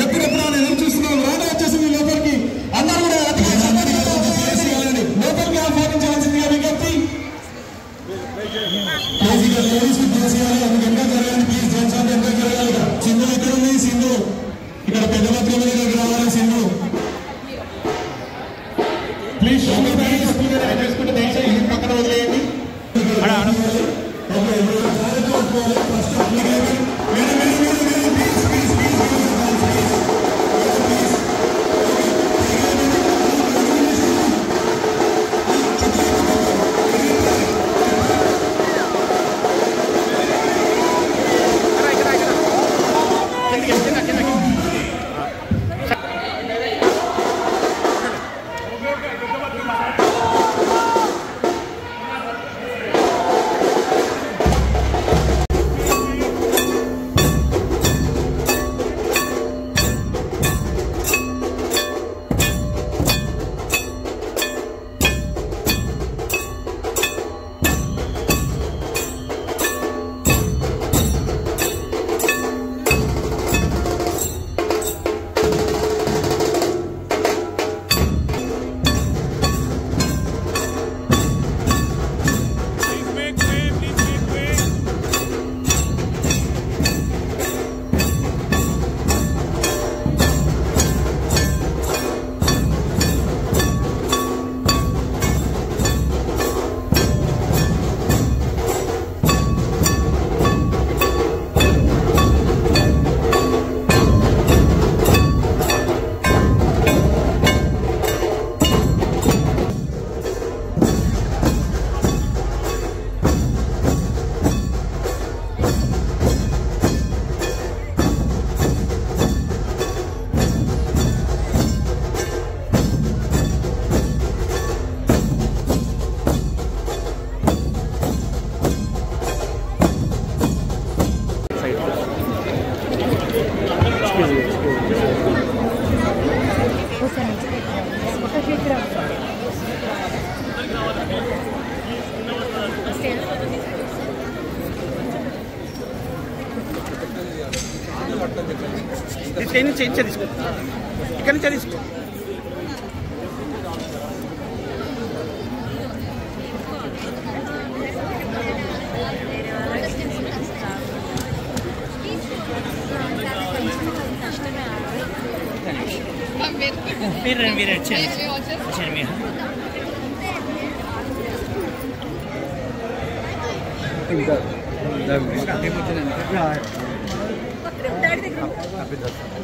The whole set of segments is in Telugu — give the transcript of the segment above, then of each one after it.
ఎప్పుడెప్పుడు ఆయన ఎదురు చూస్తున్నాం. రానే వచ్చేసింది లోపలికి. అందరూ కూడా లోపలికి ఆహ్వానించవలసిందిగా విజ్ఞప్తి. లేడీస్ చేసేయాలి. అందుకు ఎంత జరగాలి ప్లీజ్. జెంట్స్ అంటే ఎంత జరగాలి. సింధు ఎక్కడ ఉంది? సింధు ఇక్కడ పెద్ద మాత్రమే దగ్గరికి రావాలి. సింధు ప్లీజ్ చేసుకుంటే దయచేసి పక్కన వదిలేయండి. తీసుకో ఇక్కడ నుంచి తీసుకో. మీరు వచ్చారు Thank you.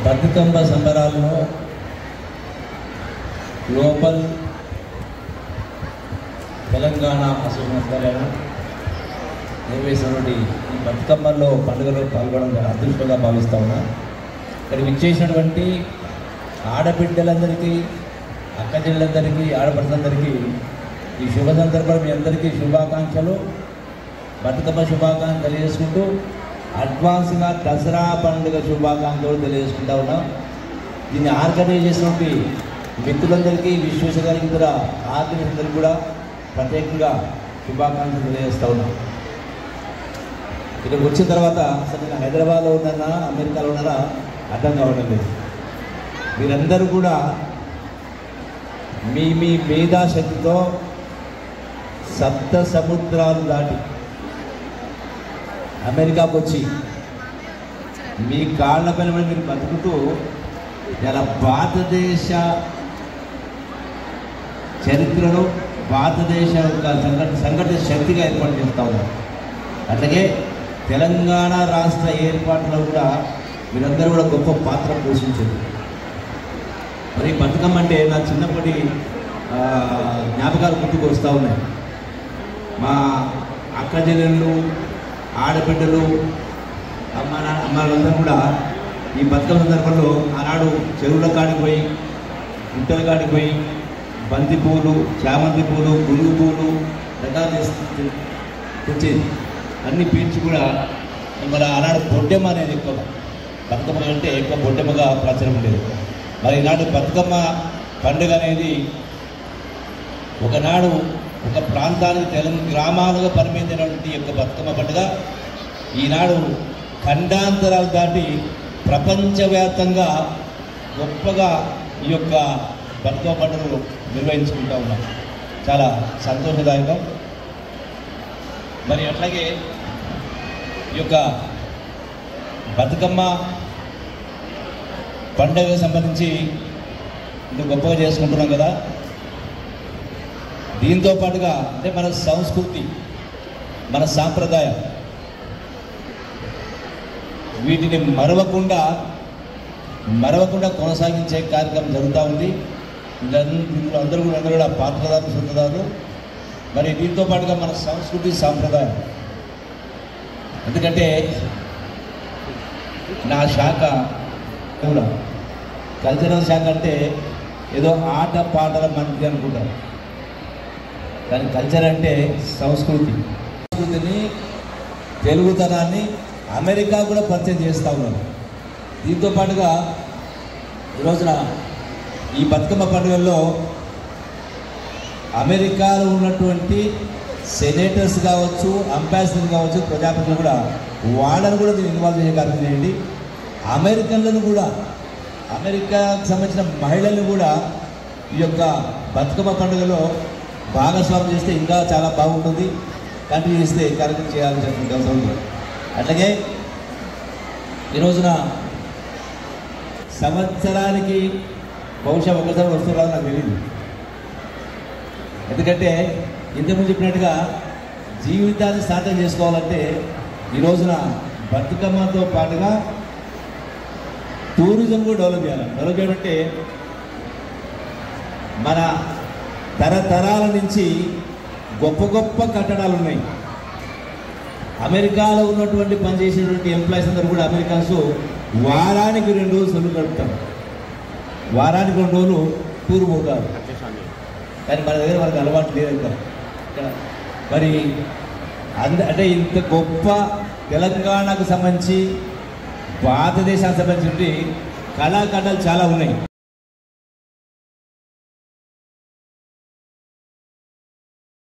బతుకమ్మ సంబరాల్లో గ్లోబల్ తెలంగాణ అసోసియేషన్ నిర్వహించినటువంటి ఈ బతుకమ్మలో పండుగలో పాల్గొనడం చాలా అదృష్టంగా భావిస్తా ఉన్నా. ఇక్కడ విచ్చేసినటువంటి ఆడబిడ్డలందరికీ, అక్కచెల్లెలందరికీ, ఆడపడులందరికీ ఈ శుభ సందర్భం మీ అందరికీ శుభాకాంక్షలు, బతుకమ్మ శుభాకాంక్షలు తెలియజేసుకుంటూ అడ్వాన్స్గా దసరా పండుగ శుభాకాంక్షలు తెలియజేసుకుంటా ఉన్నాం. దీన్ని ఆర్గనైజ్ చేసినటువంటి మిత్రులందరికీ, విశ్వేశ్వర గారికి, ఇతర ఆర్గనైజర్లందరికీ కూడా ప్రత్యేకంగా శుభాకాంక్షలు తెలియజేస్తూ ఉన్నాం. ఇక్కడికి వచ్చిన తర్వాత అసలు నేను హైదరాబాద్లో ఉన్నానా అమెరికాలో ఉన్నానా అర్థం కావడం లేదు. మీరందరూ కూడా మీ మీ మేధాశక్తితో సప్త సముద్రాలు దాటి అమెరికాకు వచ్చి మీ కాళ్ళ పైన మీరు బతుకుతూ ఇలా భారతదేశ చరిత్రను, భారతదేశ సంఘటన శక్తిగా ఏర్పాటు చేస్తూ ఉన్నారు. అట్లాగే తెలంగాణ రాష్ట్ర ఏర్పాటులో కూడా మీరందరూ కూడా గొప్ప పాత్ర పోషించారు. మరి బతుకమ్మ అంటే నా చిన్నప్పటి జ్ఞాపకాలు గుర్తుకు వస్తూ ఉన్నాయి. మా అక్క చెల్లెళ్ళు, ఆడబిడ్డలు, అమ్మాళ్ళందరూ కూడా ఈ బతుకమ్మ సందర్భంలో ఆనాడు చెరువుల కాడికి పోయి, గుట్టల కాడికి పోయి బంతి పూలు, చామంతి పూలు, గురుగు పూలు రకాలు తెచ్చేది. అన్నీ పీల్చి కూడా మన ఆనాడు బొడ్డెమ్మ అనేది ఎక్కువ, బతుకమ్మ అంటే ఎక్కువ బొడ్డెమ్మగా ప్రచారం ఉండేది. మరి ఈనాడు బతుకమ్మ పండుగ అనేది ఒకనాడు ఒక ప్రాంతానికి గ్రామాలుగా పరిమితమైనటువంటి యొక్క బతుకమ్మ పండుగ ఈనాడు ఖండాంతరాలు దాటి ప్రపంచవ్యాప్తంగా గొప్పగా ఈ యొక్క బతుకమ్మ పండుగను నిర్వహించుకుంటూ ఉన్నాం. చాలా సంతోషదాయకం. మరి అట్లాగే ఈ యొక్క బతుకమ్మ పండుగకు సంబంధించి ఇంత గొప్పగా చేసుకుంటున్నాం కదా. దీంతో పాటుగా అంటే మన సంస్కృతి, మన సాంప్రదాయం, వీటిని మరవకుండా కొనసాగించే కార్యక్రమం జరుగుతూ ఉంది. ఇందులో అందరూ కూడా పాత్రదారులు, సొంతదారులు. మరి దీంతో పాటుగా మన సంస్కృతి, సాంప్రదాయం, ఎందుకంటే నా శాఖ కూడా కల్చరల్ శాఖ అంటే ఏదో ఆట పాటల మంత్రి అనుకుంటారు, కానీ కల్చర్ అంటే సంస్కృతిని, తెలుగుతనాన్ని అమెరికా కూడా పరిచయం చేస్తూ ఉన్నారు. దీంతో పాటుగా ఈరోజున ఈ బతుకమ్మ పండుగల్లో అమెరికాలో ఉన్నటువంటి సెనేటర్స్ కావచ్చు, అంబాసిడర్ కావచ్చు, ప్రజాప్రతినిధులు కూడా వాళ్ళని కూడా దీన్ని ఇన్వాల్వ్ చేసే కార్యక్రమం చేయండి. అమెరికన్లను కూడా, అమెరికాకు సంబంధించిన మహిళలను కూడా ఈ యొక్క బతుకమ్మ పండుగలో భాగస్వామ్యం చేస్తే ఇంకా చాలా బాగుంటుంది. కంటిన్యూ చేస్తే కార్యక్రమం చేయాలని చెప్పి అవసరం ఉంది. అట్లాగే ఈరోజున సంవత్సరానికి బహుశా ఒకసారి వస్తున్నారు నాకు తెలియదు. ఎందుకంటే ఇంతకుముందు చెప్పినట్టుగా జీవితాన్ని సాధన చేసుకోవాలంటే ఈ రోజున బతుకమ్మతో పాటుగా టూరిజం కూడా డెవలప్ చేయాలి. డెవలప్ చేయాలంటే మన తరతరాల నుంచి గొప్ప గొప్ప కట్టడాలు ఉన్నాయి. అమెరికాలో ఉన్నటువంటి పనిచేసేటువంటి ఎంప్లాయీస్ అందరూ కూడా అమెరికన్స్ వారానికి 2 రోజులు సెలవు గడుపుతారు, వారానికి 2 రోజులు టూర్ పోతారు. కానీ మన దగ్గర మనకు అలవాటు లేదు ఇక్కడ. మరి అంటే ఇంత గొప్ప తెలంగాణకు సంబంధించి, భారతదేశానికి సంబంధించి కళాఖండాలు చాలా ఉన్నాయి.